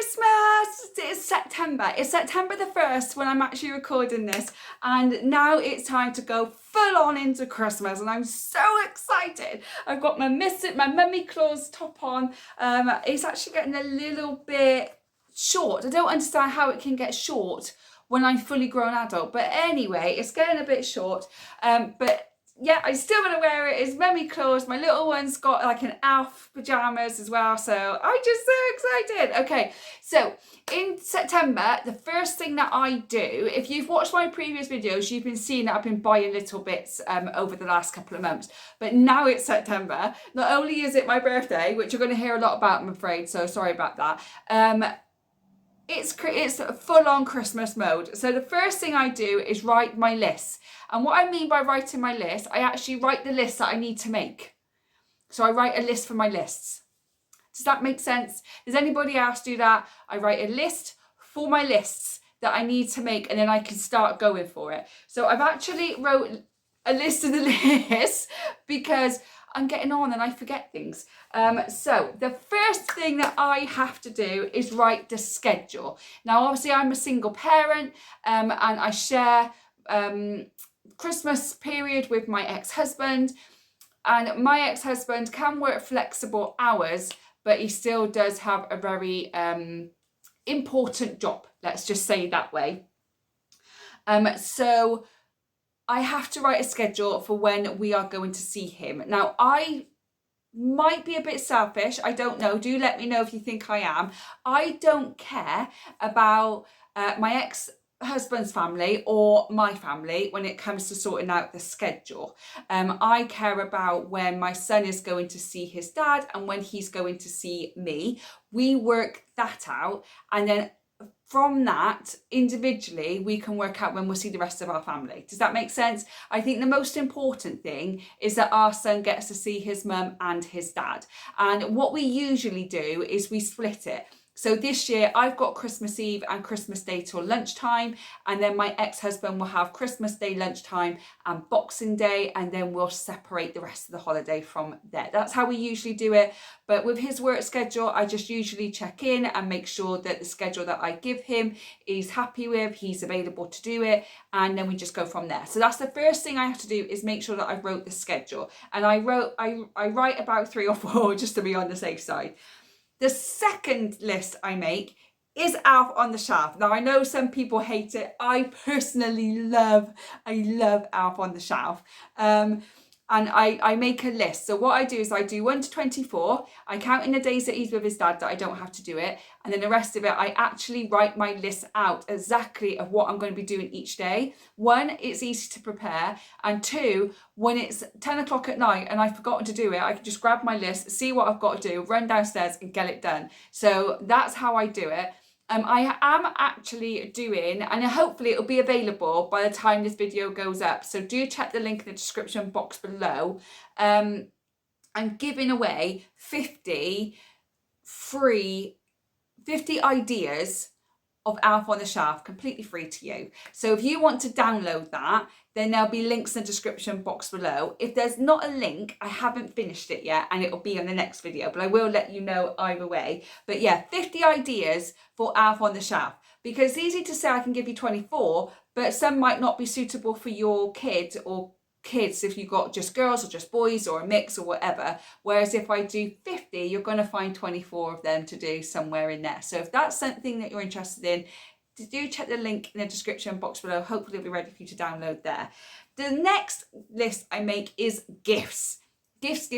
Christmas! It's September. It's September the 1st when I'm actually recording this, and now it's time to go full on into Christmas, and I'm so excited. I've got my Mummy Claus top on. It's actually getting a little bit short. I don't understand how it can get short when I'm fully grown adult, but anyway, it's getting a bit short. But yeah, I'm still gonna wear it. It's Mummy Claus. My little one's got like an Alf pajamas as well, so I'm just so excited. Okay, so in September, the first thing that I do, if you've watched my previous videos, you've been seeing that I've been buying little bits over the last couple of months. But now it's September. Not only is it my birthday, which you're going to hear a lot about, I'm afraid, so sorry about that. It's full on Christmas mode. So the first thing I do is write my list. And what I mean by writing my list, I actually write the list that I need to make. So I write a list for my lists. Does that make sense? Does anybody else do that? I write a list for my lists that I need to make, and then I can start going for it. So I've actually wrote a list of the list because I'm getting on and I forget things. So the first thing that I have to do is write the schedule. Now, obviously I'm a single parent and I share Christmas period with my ex-husband, and my ex-husband can work flexible hours, but he still does have a very important job. Let's just say that way. So I have to write a schedule for when we are going to see him. Now, I might be a bit selfish. I don't know. Do let me know if you think I am. I don't care about my ex-husband's family or my family when it comes to sorting out the schedule. I care about when my son is going to see his dad and when he's going to see me. We work that out, and then from that, individually, we can work out when we'll see the rest of our family. Does that make sense? I think the most important thing is that our son gets to see his mum and his dad. And what we usually do is we split it. So this year I've got Christmas Eve and Christmas Day till lunchtime, and then my ex-husband will have Christmas Day lunchtime and Boxing Day, and then we'll separate the rest of the holiday from there. That's how we usually do it. But with his work schedule, I just usually check in and make sure that the schedule that I give him he's happy with, he's available to do it, and then we just go from there. So that's the first thing I have to do, is make sure that I wrote the schedule. And I write about 3 or 4 just to be on the safe side. The second list I make is Alf on the Shelf. Now, I know some people hate it. I personally love Alf on the Shelf. And I make a list. So what I do is I do 1 to 24. I count in the days that he's with his dad that I don't have to do it. And then the rest of it, I actually write my list out exactly of what I'm going to be doing each day. 1, it's easy to prepare. And 2, when it's 10 o'clock at night and I've forgotten to do it, I can just grab my list, see what I've got to do, run downstairs and get it done. So that's how I do it. I am actually doing, and hopefully it'll be available by the time this video goes up, so do check the link in the description box below. I'm giving away 50 ideas of Alf on the Shelf, completely free to you. So if you want to download that, then there'll be links in the description box below. If there's not a link, I haven't finished it yet, and it'll be on the next video, but I will let you know either way. But yeah, 50 ideas for Alf on the Shelf, because it's easy to say I can give you 24, but some might not be suitable for your kids if you've got just girls or just boys or a mix or whatever. Whereas if I do 50, you're going to find 24 of them to do somewhere in there. So if that's something that you're interested in, do check the link in the description box below. Hopefully it'll be ready for you to download there. The next list I make is gifts. Gifts.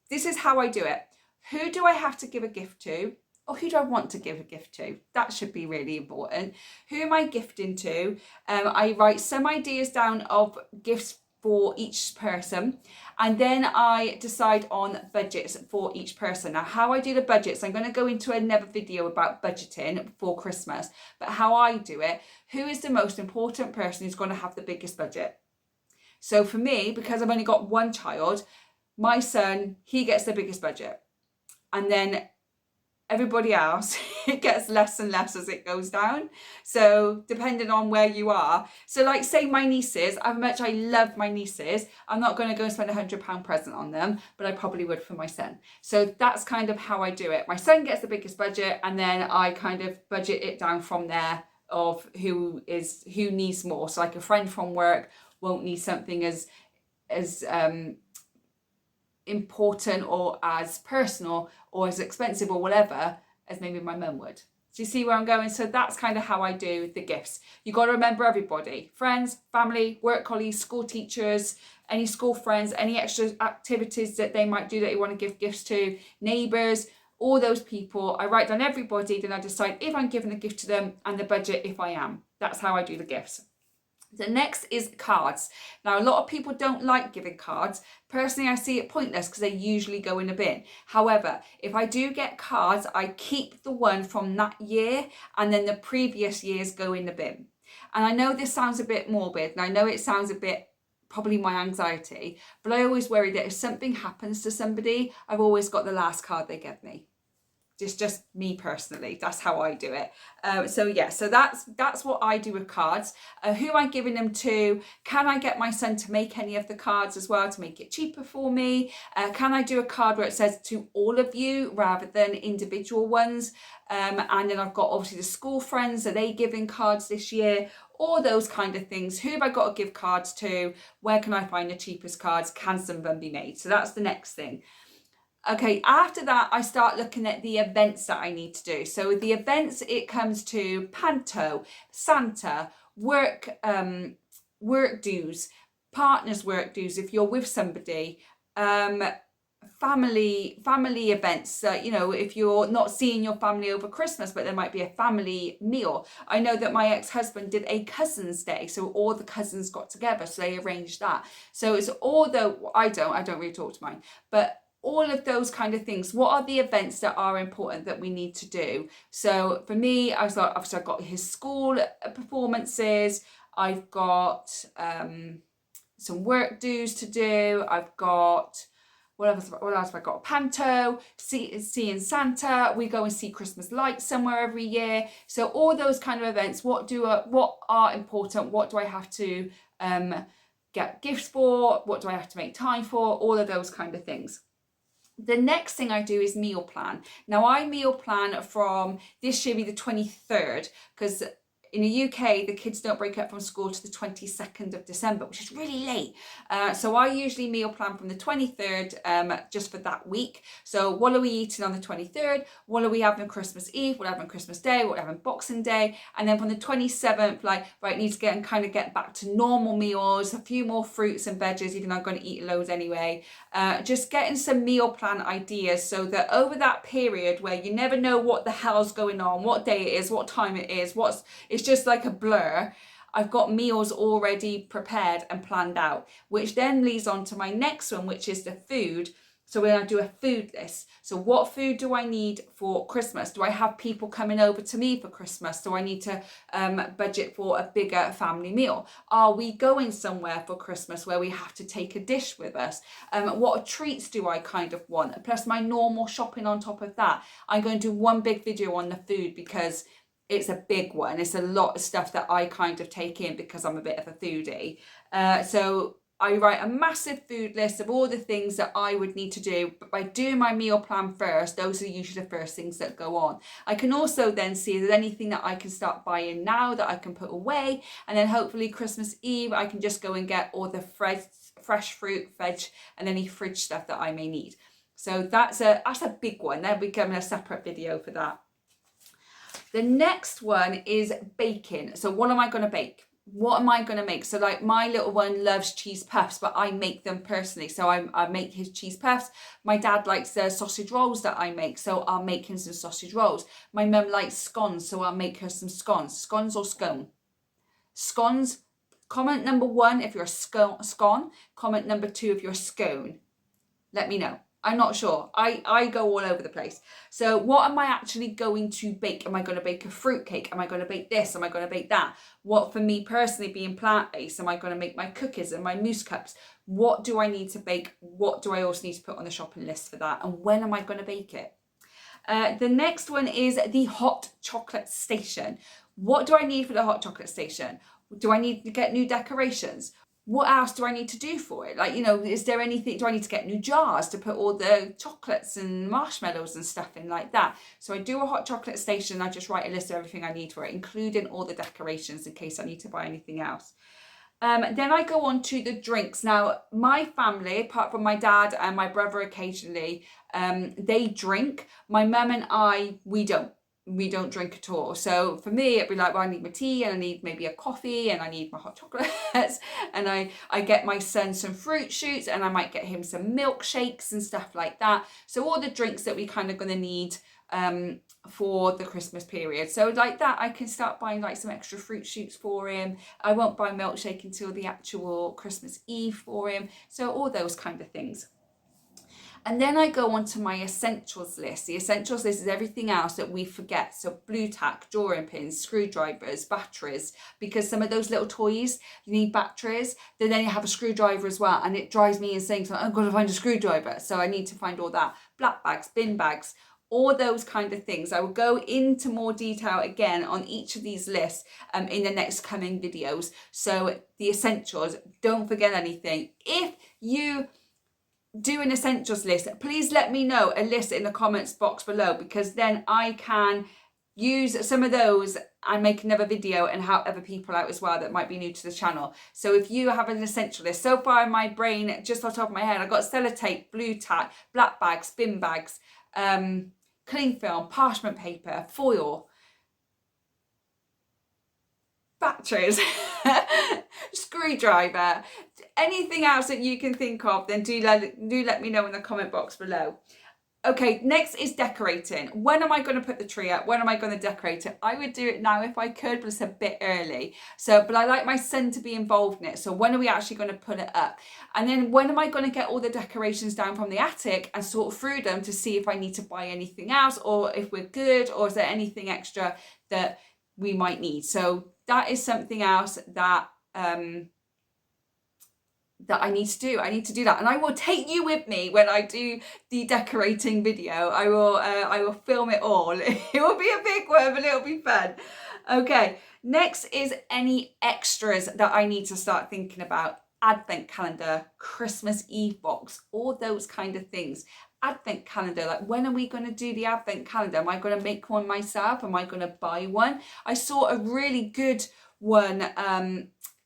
This is how I do it. Who do I have to give a gift to? Or who do I want to give a gift to? That should be really important. Who am I gifting to? I write some ideas down of gifts for each person, and then I decide on budgets for each person. Now, how I do the budgets, I'm going to go into another video about budgeting for Christmas, but how I do it, who is the most important person who's going to have the biggest budget? So for me, because I've only got one child, my son, he gets the biggest budget, and then everybody else, it gets less and less as it goes down. So depending on where you are. So like say my nieces, how much I love my nieces, I'm not going to go and spend £100 present on them, but I probably would for my son. So that's kind of how I do it. My son gets the biggest budget, and then I kind of budget it down from there of who needs more. So like a friend from work won't need something as important or as personal or as expensive or whatever as maybe my mum would. Do you see where I'm going? So that's kind of how I do the gifts. You got to remember everybody: friends, family, work colleagues, school teachers, any school friends, any extra activities that they might do that you want to give gifts to, neighbours, all those people. I write down everybody, then I decide if I'm giving a gift to them and the budget if I am. That's how I do the gifts. The next is cards. Now, a lot of people don't like giving cards. Personally, I see it pointless because they usually go in a bin. However, if I do get cards, I keep the one from that year, and then the previous years go in the bin. And I know this sounds a bit morbid, and I know it sounds a bit probably my anxiety, but I always worry that if something happens to somebody, I've always got the last card they gave me. Just me personally, that's how I do it. So that's what I do with cards. Who am I giving them to? Can I get my son to make any of the cards as well to make it cheaper for me? Can I do a card where it says to all of you rather than individual ones? And then I've got obviously the school friends. Are they giving cards this year? All those kind of things. Who have I got to give cards to? Where can I find the cheapest cards? Can some of them be made? So that's the next thing. Okay, after that, I start looking at the events that I need to do. So with the events, it comes to Panto, Santa, work dues, partners work dues if you're with somebody, family events. If you're not seeing your family over Christmas, but there might be a family meal. I know that my ex-husband did a Cousins Day, so all the cousins got together, so they arranged that. So it's all I don't really talk to mine, but all of those kind of things. What are the events that are important that we need to do? So for me, I was like, obviously I've got his school performances, I've got some work dues to do, I've got what else have I got? Panto, seeing Santa, we go and see Christmas lights somewhere every year. So all those kind of events, what are important, what do I have to get gifts for, what do I have to make time for, all of those kind of things. The next thing I do is meal plan. Now I meal plan from this year be the 23rd, because in the UK, the kids don't break up from school to the 22nd of December, which is really late. So I usually meal plan from the 23rd just for that week. So what are we eating on the 23rd? What are we having Christmas Eve? What are we having Christmas Day? What are we having Boxing Day? And then from the 27th, need to get back to normal meals, a few more fruits and veggies, even though I'm going to eat loads anyway. Just getting some meal plan ideas so that over that period where you never know what the hell's going on, what day it is, what time it is, it's just like a blur. I've got meals already prepared and planned out, which then leads on to my next one, which is the food. So when I do a food list, so what food do I need for Christmas? Do I have people coming over to me for Christmas? Do I need to budget for a bigger family meal? Are we going somewhere for Christmas where we have to take a dish with us? What treats do I kind of want? Plus my normal shopping on top of that. I'm going to do one big video on the food because it's a big one. It's a lot of stuff that I kind of take in because I'm a bit of a foodie. So I write a massive food list of all the things that I would need to do. But by doing my meal plan first, those are usually the first things that go on. I can also then see if there's anything that I can start buying now that I can put away. And then hopefully Christmas Eve, I can just go and get all the fresh fruit, veg, and any fridge stuff that I may need. So that's a big one. There'll be coming a separate video for that. The next one is baking. So what am I going to bake? What am I going to make? So like my little one loves cheese puffs, but I make them personally. So I make his cheese puffs. My dad likes the sausage rolls that I make. So I'll make him some sausage rolls. My mum likes scones. So I'll make her some scones. Scones or scone? Scones. Comment number 1 if you're a scone. Comment number 2 if you're a scone. Let me know. I'm not sure. I go all over the place. So what am I actually going to bake? Am I going to bake a fruit cake? Am I going to bake this? Am I going to bake that? What, for me personally, being plant-based, am I going to make my cookies and my mousse cups? What do I need to bake? What do I also need to put on the shopping list for that? And when am I going to bake it? The next one is the hot chocolate station. What do I need for the hot chocolate station? Do I need to get new decorations? What else do I need to do for it? Like, you know, is there anything, do I need to get new jars to put all the chocolates and marshmallows and stuff in like that? So I do a hot chocolate station. I just write a list of everything I need for it, including all the decorations in case I need to buy anything else. Then I go on to the drinks. Now, my family, apart from my dad and my brother occasionally, they drink. My mum and I, we don't drink at all. So for me, it'd be like, well, I need my tea and I need maybe a coffee and I need my hot chocolates and I get my son some fruit shoots and I might get him some milkshakes and stuff like that. So all the drinks that we kind of going to need for the Christmas period. So like that, I can start buying like some extra fruit shoots for him. I won't buy milkshake until the actual Christmas Eve for him. So all those kind of things. And then I go on to my essentials list. The essentials list is everything else that we forget. So blue tack, drawing pins, screwdrivers, batteries, because some of those little toys, you need batteries. Then you have a screwdriver as well. And it drives me insane. So I've got to find a screwdriver. So I need to find all that. Black bags, bin bags, all those kind of things. I will go into more detail again on each of these lists in the next coming videos. So the essentials, don't forget anything. If you do an essentials list, please let me know a list in the comments box below, because then I can use some of those and make another video and help other people out as well that might be new to the channel. So if you have an essential list, so far in my brain, just on top of my head, I've got sellotape, blue tack, black bags, bin bags, cling film, parchment paper, foil, batteries, screwdriver, anything else that you can think of, then do let me know in the comment box below. Okay, next is decorating. When am I going to put the tree up? When am I going to decorate it? I would do it now if I could, but it's a bit early. But I like my son to be involved in it. So when are we actually going to put it up? And then when am I going to get all the decorations down from the attic and sort through them to see if I need to buy anything else, or if we're good, or is there anything extra that we might need? So that is something else that that I need to do. I need to do that, and I will take you with me when I do the decorating video. I will film it all. It will be a big one, but it'll be fun. Okay, next is any extras that I need to start thinking about. Advent calendar, Christmas Eve box, all those kind of things. Advent calendar, like when are we going to do the advent calendar? Am I going to make one myself? Am I going to buy one? I saw a really good one,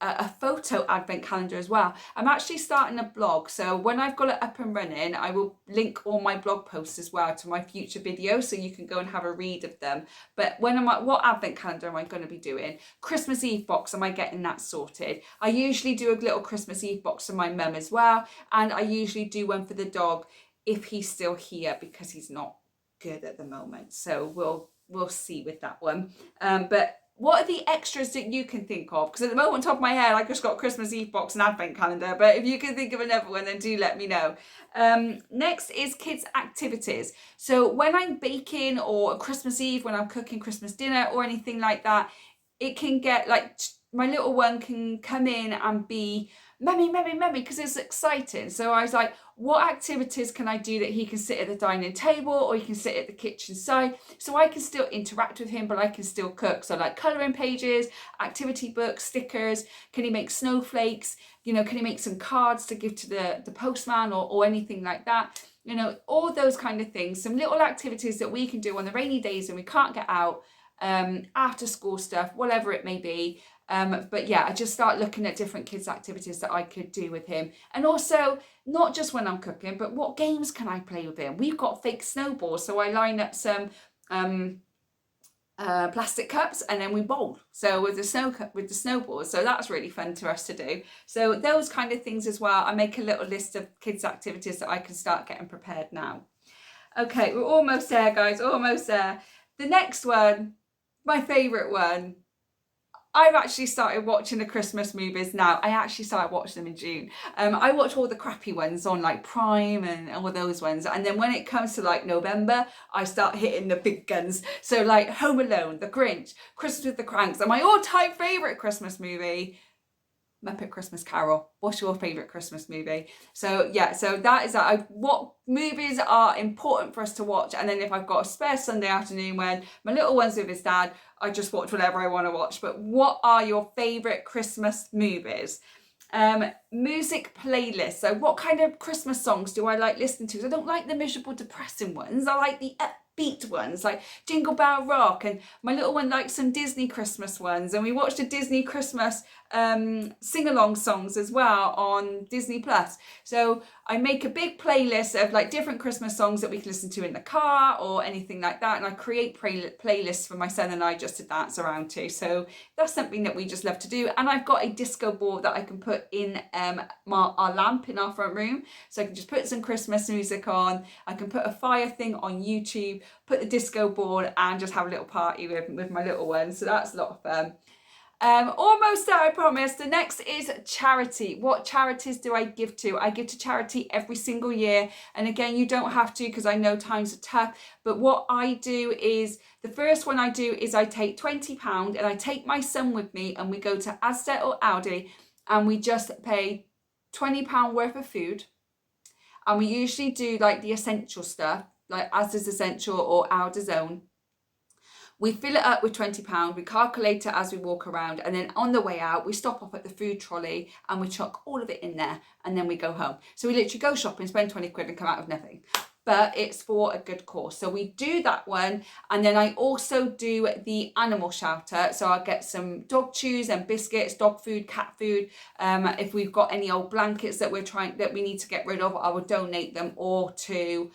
a photo advent calendar as well. I'm actually starting a blog, so when I've got it up and running, I will link all my blog posts as well to my future videos, so you can go and have a read of them. But what advent calendar am I going to be doing? Christmas Eve box, am I getting that sorted? I usually do a little Christmas Eve box for my mum as well, and I usually do one for the dog if he's still here, because he's not good at the moment. So we'll see with that one. But what are the extras that you can think of? Because at the moment, on top of my head, I just got Christmas Eve box and advent calendar. But if you can think of another one, then do let me know. Next is kids' activities. So when I'm baking, or Christmas Eve when I'm cooking Christmas dinner or anything like that, it can get like, my little one can come in and be mummy, mummy, mummy, because it's exciting. So I was like, what activities can I do that he can sit at the dining table, or he can sit at the kitchen side, so I can still interact with him, but I can still cook? So like colouring pages, activity books, stickers. Can he make snowflakes? You know, can he make some cards to give to the postman, or anything like that? You know, all those kind of things. Some little activities that we can do on the rainy days when we can't get out, after school stuff, whatever it may be. But yeah, I just start looking at different kids' activities that I could do with him. And also, not just when I'm cooking, but what games can I play with him? We've got fake snowballs, so I line up some plastic cups and then we bowl. So with the snowballs, so that's really fun to us to do. So those kind of things as well. I make a little list of kids' activities that I can start getting prepared now. Okay, we're almost there, guys, almost there. The next one, my favourite one. I've actually started watching the Christmas movies now. I actually started watching them in June. I watch all the crappy ones on like Prime and all those ones. And then when it comes to like November, I start hitting the big guns. So like Home Alone, The Grinch, Christmas with the Cranks. And my all-time favourite Christmas movie, Muppet Christmas Carol. What's your favourite Christmas movie? So yeah, so that is what movies are important for us to watch. And then if I've got a spare Sunday afternoon when my little one's with his dad, I just watch whatever I want to watch. But what are your favourite Christmas movies? Music playlist. So what kind of Christmas songs do I like listening to? I don't like the miserable, depressing ones. I like the upbeat ones like Jingle Bell Rock, and my little one likes some Disney Christmas ones, and we watched a Disney Christmas sing-along songs as well on Disney Plus. So I make a big playlist of like different Christmas songs that we can listen to in the car or anything like that, and I create playlists for my son and I just to dance around to. So that's something that we just love to do. And I've got a disco ball that I can put in our lamp in our front room, so I can just put some Christmas music on. I can put a fire thing on YouTube, put the disco ball, and just have a little party with my little one. So that's a lot of fun. Almost there, I promise. The next is charity. What charities do I give to? I give to charity every single year. And again, you don't have to, because I know times are tough. But what I do is, the first one I do is I take £20 and I take my son with me, and we go to Asda or Aldi, and we just pay £20 worth of food. And we usually do like the essential stuff, like Asda's Essential or Aldi's Own. We fill it up with £20, we calculate it as we walk around, and then on the way out, we stop off at the food trolley and we chuck all of it in there, and then we go home. So we literally go shopping, spend 20 quid and come out with nothing. But it's for a good cause. So we do that one, and then I also do the animal shelter. So I get some dog chews and biscuits, dog food, cat food. If we've got any old blankets that we need to get rid of, I will donate them all to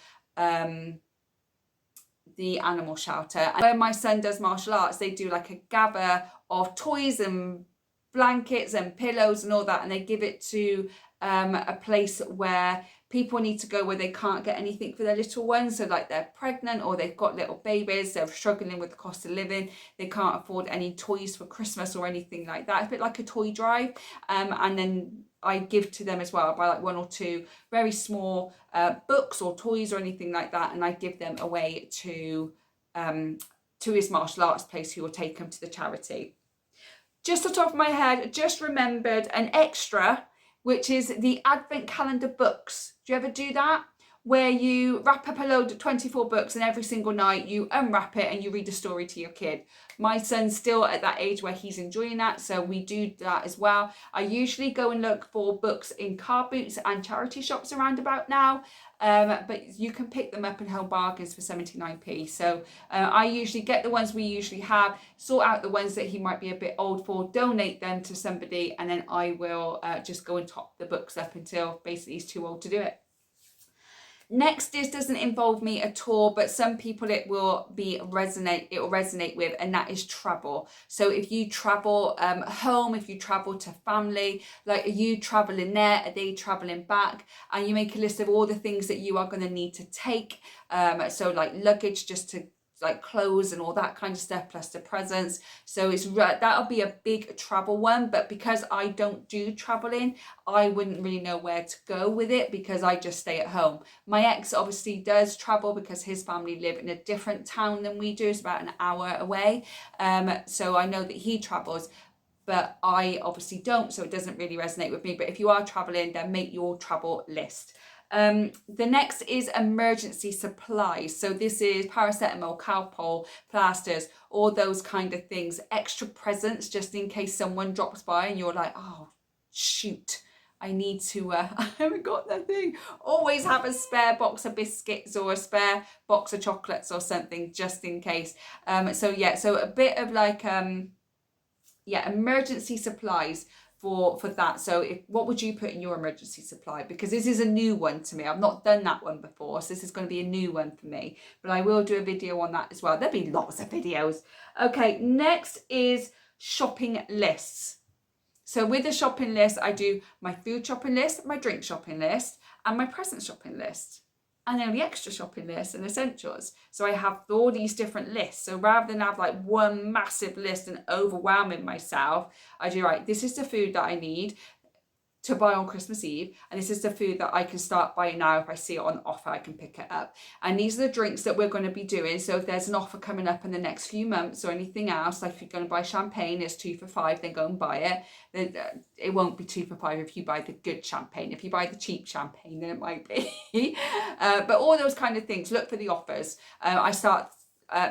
the animal shelter. And when my son does martial arts, they do like a gather of toys and blankets and pillows and all that, and they give it to a place where people need to go where they can't get anything for their little ones. So like they're pregnant or they've got little babies, they're struggling with the cost of living, they can't afford any toys for Christmas or anything like that. It's a bit like a toy drive, and then I give to them as well. I buy like 1 or 2 very small books or toys or anything like that, and I give them away to his martial arts place, who will take them to the charity. Just off the top of my head, just remembered an extra, which is the Advent Calendar books. Do you ever do that? Where you wrap up a load of 24 books, and every single night you unwrap it and you read a story to your kid. My son's still at that age where he's enjoying that, so we do that as well. I usually go and look for books in car boots and charity shops around about now, but you can pick them up in Home Bargains for 79p. So I usually get the ones we usually have, sort out the ones that he might be a bit old for, donate them to somebody, and then I will just go and top the books up until basically he's too old to do it. Next, this doesn't involve me at all, but some people it will resonate with, and that is travel. So if you travel home, if you travel to family, like are you traveling there, are they traveling back, and you make a list of all the things that you are going to need to take, so like luggage, just to like clothes and all that kind of stuff, plus the presents. So that'll be a big travel one, but because I don't do traveling, I wouldn't really know where to go with it, because I just stay at home. My ex obviously does travel because his family live in a different town than we do. It's about an hour away, so I know that he travels, but I obviously don't, so it doesn't really resonate with me. But if you are traveling, then make your travel list. The next is emergency supplies. So this is paracetamol, Calpol, plasters, all those kind of things. Extra presents just in case someone drops by and you're like, oh shoot, I need to, I haven't got that thing. Always have a spare box of biscuits or a spare box of chocolates or something just in case. So a bit of like, emergency supplies for that. So what would you put in your emergency supply? Because this is a new one to me. I've not done that one before, so this is going to be a new one for me, but I will do a video on that as well. There'll be lots of videos. Okay, next is shopping lists. So with the shopping list, I do my food shopping list, my drink shopping list, and my present shopping list, and then the extra shopping list and essentials. So I have all these different lists. So rather than have like one massive list and overwhelming myself, I do, right, this is the food that I need. to buy on Christmas Eve. And this is the food that I can start buying now. If I see it on offer, I can pick it up. And these are the drinks that we're going to be doing. So if there's an offer coming up in the next few months or anything else, like if you're going to buy champagne, it's 2 for £5, then go and buy it. It won't be 2 for £5 if you buy the good champagne. If you buy the cheap champagne, then it might be. But all those kind of things, look for the offers. I start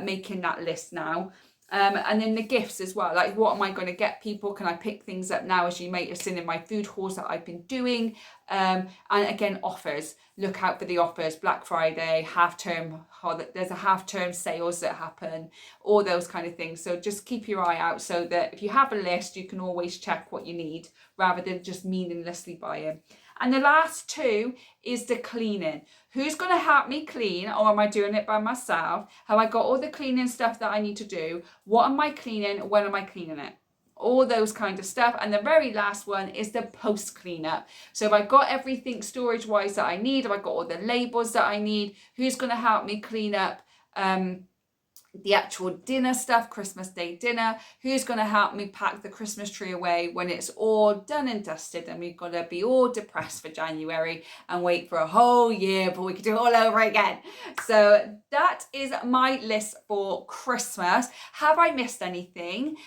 making that list now. And then the gifts as well, like what am I going to get people? Can I pick things up now, as you might have seen in my food hauls that I've been doing? And again, offers, look out for the offers, Black Friday, half term, there's a half term sales that happen, all those kind of things. So just keep your eye out so that if you have a list, you can always check what you need rather than just meaninglessly buying. And the last two is the cleaning. Who's going to help me clean, or am I doing it by myself? Have I got all the cleaning stuff that I need to do? What am I cleaning? When am I cleaning it? All those kind of stuff. And the very last one is the post cleanup. So have I got everything storage wise that I need? Have I got all the labels that I need? Who's going to help me clean up the actual dinner stuff, Christmas Day dinner? Who's going to help me pack the Christmas tree away when it's all done and dusted, and we've got to be all depressed for January and wait for a whole year before we can do it all over again? So that is my list for Christmas. Have I missed anything?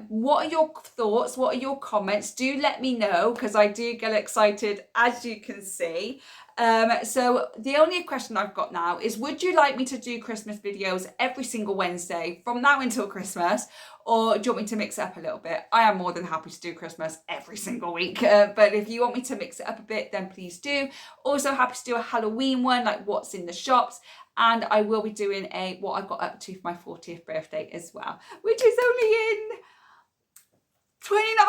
What are your thoughts? What are your comments? Do let me know, because I do get excited, as you can see. So the only question I've got now is, would you like me to do Christmas videos every single Wednesday from now until Christmas, or do you want me to mix it up a little bit? I am more than happy to do Christmas every single week, but if you want me to mix it up a bit, then please do. Also happy to do a Halloween one, like what's in the shops. And I will be doing what I got up to for my 40th birthday as well, which is only in 29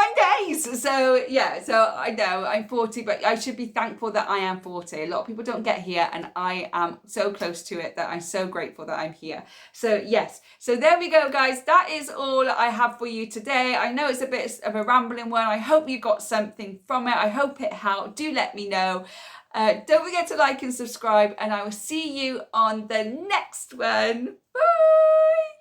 days. So yeah, so I know I'm 40, but I should be thankful that I am 40. A lot of people don't get here, and I am so close to it that I'm so grateful that I'm here. So yes, so there we go, guys. That is all I have for you today. I know it's a bit of a rambling one. I hope you got something from it. I hope it helped. Do let me know. Don't forget to like and subscribe, and I will see you on the next one. Bye.